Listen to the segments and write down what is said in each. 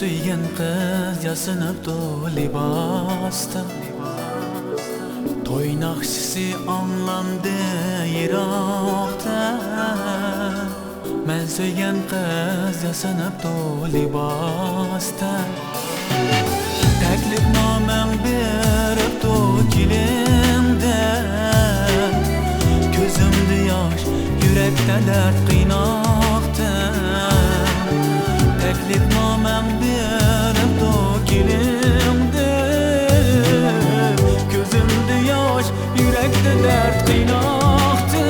suygan qiz yasinibdi libosda. To'y naqshisi anglandi yiroqda. Men suygan qiz yasinibdi libosda. Taklifnomang beribdi kelimda. Ko'zimda yosh, yurakda dard qiynoqda. Taklifnomang beribdi kelimda. Ko'zimda yosh, yurakda dard qiynoqda.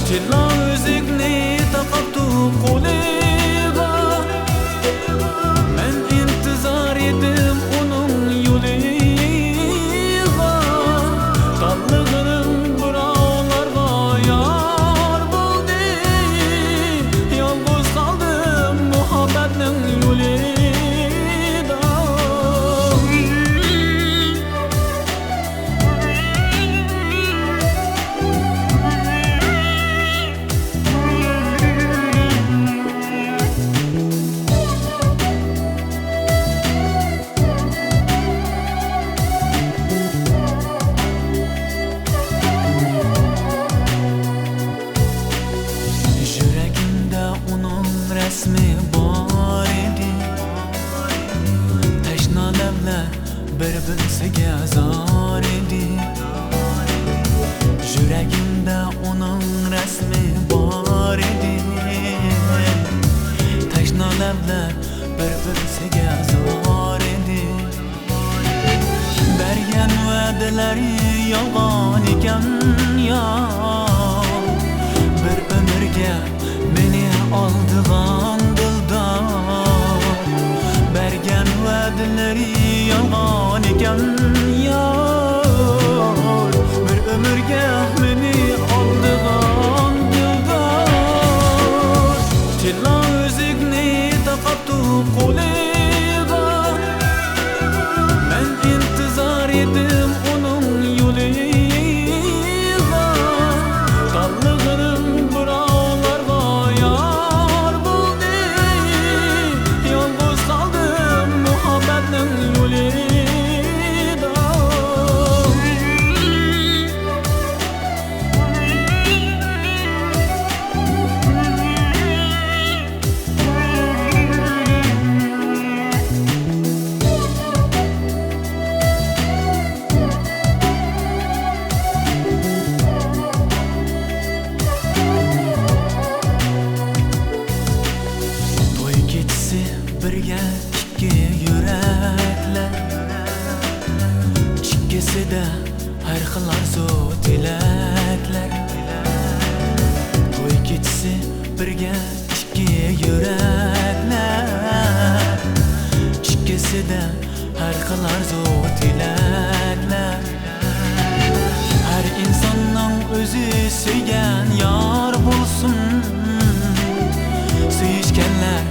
Tilla o'zingni taqabdi qo'liga. Men intizor edim uning yo'liga. Tanlig'im birovlarga yor bo'ldi. Yolg'iz qoldim muhabbatning yo'lida. Resmi bor edi. Tashna lablar bir-birsiga zor edi. Yuragimda uning rasmi bor edi. Tashna lablar bir-birsiga zor edi. Bergan va'dalari yolg'on ekan yo. Bir umrga meni oldigan dildor. Bergan va'dalari yolg'on ekan yor. Bir umrga meni oldigan dildor. Tilla o'zingni taqabdi qo'liga. Men intizor edim uning yo'liga. Tanlig'im birovlarga yor bo'ldi. Yolg'iz qoldim muhabbatning yo'lida. To'y kechisi birga ikki yuraklar. Ikkisida har xil orzu tilaklar. To'y kechisi birga ikki yuraklar. Ikkisida har xil orzu tilaklar. Har insonning o'zi suygan yor bo'lsin. Suyishganlar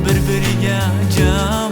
bir-biriga jon